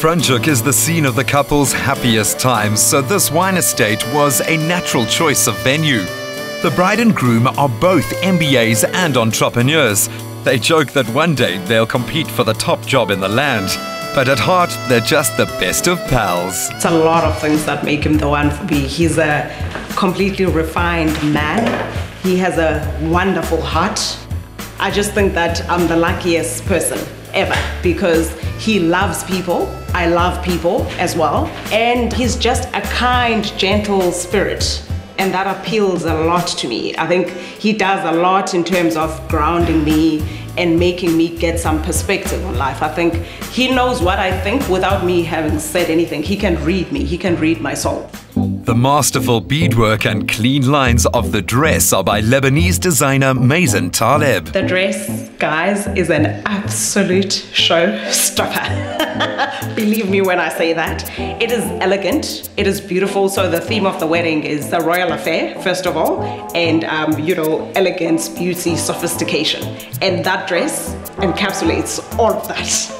Franschhoek is the scene of the couple's happiest times, so this wine estate was a natural choice of venue. The bride and groom are both MBAs and entrepreneurs. They joke that one day they'll compete for the top job in the land. But at heart, they're just the best of pals. It's a lot of things that make him the one for me. He's a completely refined man. He has a wonderful heart. I just think that I'm the luckiest person ever because he loves people. I love people as well. And he's just a kind, gentle spirit. And that appeals a lot to me. I think he does a lot in terms of grounding me and making me get some perspective on life. I think he knows what I think without me having said anything. He can read me, he can read my soul. The masterful beadwork and clean lines of the dress are by Lebanese designer Mazen Taleb. The dress, guys, is an absolute showstopper. Believe me when I say that. It is elegant, it is beautiful. So the theme of the wedding is a royal affair, first of all, and elegance, beauty, sophistication. And that dress encapsulates all of that.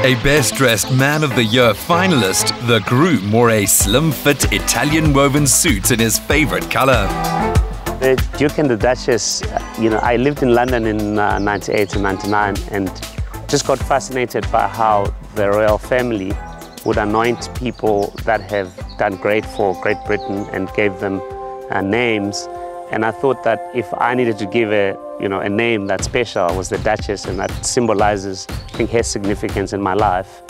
A Best Dressed Man of the Year finalist, the groom wore a slim-fit Italian woven suit in his favorite color. The Duke and the Duchess, I lived in London in 98 and 99 and just got fascinated by how the royal family would anoint people that have done great for Great Britain and gave them names. And I thought that if I needed to give a name that's special, was the Duchess, and that symbolizes, I think, her significance in my life.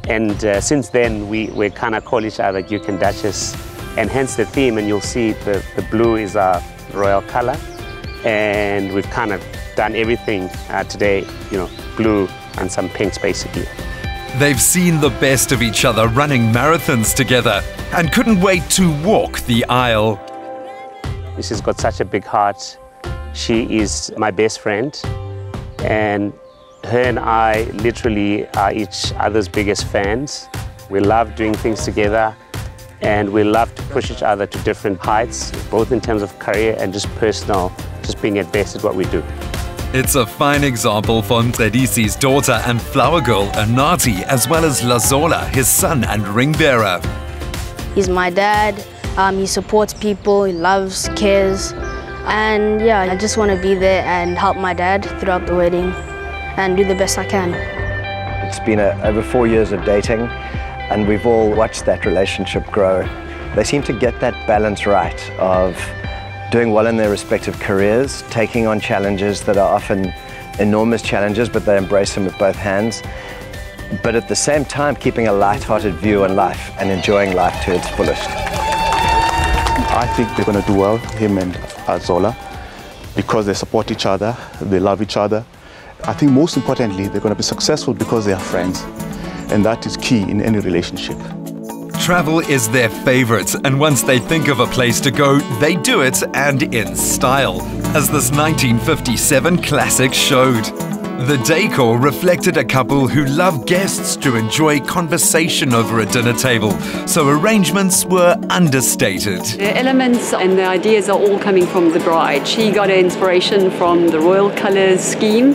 And since then, we kind of call each other Duke and Duchess, and hence the theme. And you'll see the blue is our royal color, and we've kind of done everything today, blue and some pinks, basically. They've seen the best of each other running marathons together and couldn't wait to walk the aisle. She's got such a big heart. She is my best friend, and her and I literally are each other's biggest fans. We love doing things together, and we love to push each other to different heights, both in terms of career and just personal, just being at best at what we do. It's a fine example for Mncedisi's daughter and flower girl, Anati, as well as LAZOLA, his son and ring bearer. He's my dad. He supports people, he loves, cares, and yeah, I just want to be there and help my dad throughout the wedding and do the best I can. It's been over 4 years of dating, and we've all watched that relationship grow. They seem to get that balance right of doing well in their respective careers, taking on challenges that are often enormous challenges, but they embrace them with both hands, but at the same time keeping a light-hearted view on life and enjoying life to its fullest. I think they're going to do well, him and Azola, because they support each other, they love each other. I think most importantly, they're going to be successful because they are friends, and that is key in any relationship. Travel is their favorite, and once they think of a place to go, they do it, and in style, as this 1957 classic showed. The decor reflected a couple who love guests to enjoy conversation over a dinner table, so arrangements were understated. The elements and the ideas are all coming from the bride. She got her inspiration from the royal colours scheme,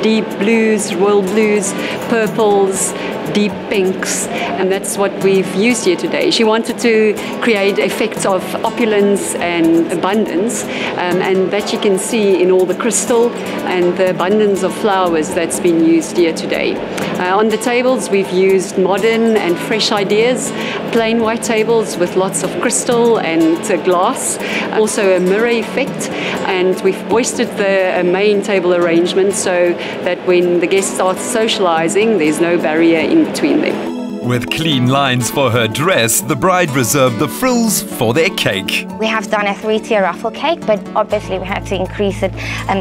deep blues, royal blues, purples, deep pinks, and that's what we've used here today. She wanted to create effects of opulence and abundance, and that you can see in all the crystal and the abundance of flowers that's been used here today. On the tables we've used modern and fresh ideas, plain white tables with lots of crystal and glass, also a mirror effect, and we've hoisted the main table arrangement so that when the guests start socializing, there's no barrier in between them. With clean lines for her dress, the bride reserved the frills for their cake. We have done a 3-tier ruffle cake, but obviously we had to increase it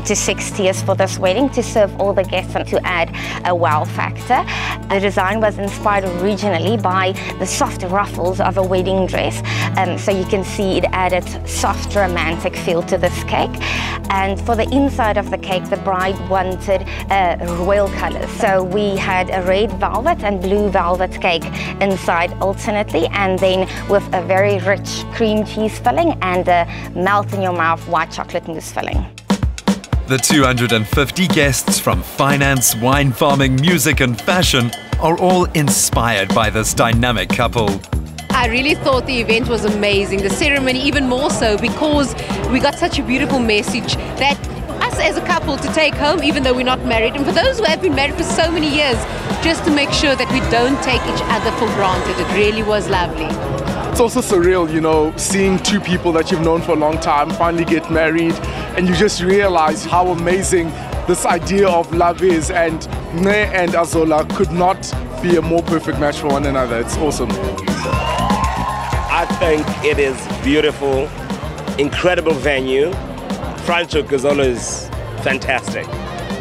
to 6 tiers for this wedding to serve all the guests and to add a wow factor. The design was inspired originally by the soft ruffles of a wedding dress, so you can see it added soft romantic feel to this cake. And for the inside of the cake, the bride wanted royal colors, so we had a red velvet and blue velvet cake inside alternately, and then with a very rich cream cheese filling and a melt-in-your-mouth white chocolate mousse filling. The 250 guests from finance, wine farming, music and fashion are all inspired by this dynamic couple. I really thought the event was amazing, the ceremony even more so, because we got such a beautiful message that us as a couple to take home, even though we're not married, and for those who have been married for so many years, just to make sure that we don't take each other for granted. It really was lovely. It's also surreal, you know, seeing two people that you've known for a long time finally get married, and you just realize how amazing this idea of love is, and Mncedisi and Azola could not be a more perfect match for one another. It's awesome. I think it is beautiful, incredible venue. Franschhoek is always fantastic.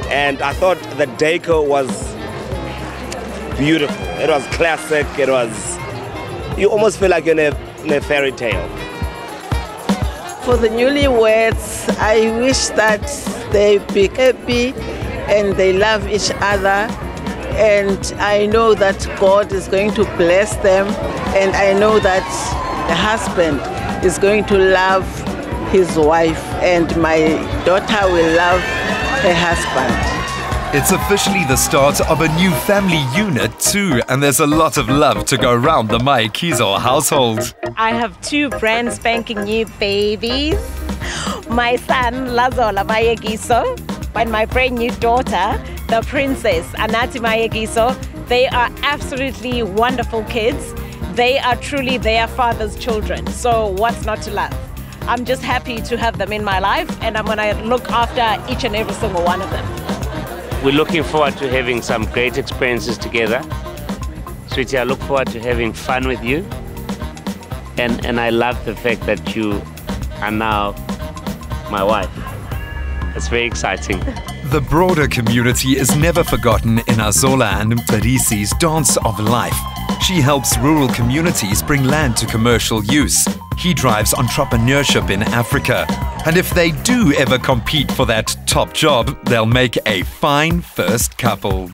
And I thought the decor was beautiful. It was classic. It was, you almost feel like you're in a fairy tale. For the newlyweds, I wish that they be happy and they love each other. And I know that God is going to bless them. And I know that the husband is going to love his wife, and my daughter will love her husband. It's officially the start of a new family unit too, and there's a lot of love to go around the Mayekiso household. I have two brand spanking new babies. My son, LAZOLA Mayekiso, and my brand new daughter, the princess, Anati Mayekiso. They are absolutely wonderful kids. They are truly their father's children. So what's not to love? I'm just happy to have them in my life, and I'm going to look after each and every single one of them. We're looking forward to having some great experiences together. Sweetie, I look forward to having fun with you. And I love the fact that you are now my wife. It's very exciting. The broader community is never forgotten in Azola and Mncedisi's Dance of Life. She helps rural communities bring land to commercial use. He drives entrepreneurship in Africa. And if they do ever compete for that top job, they'll make a fine first couple.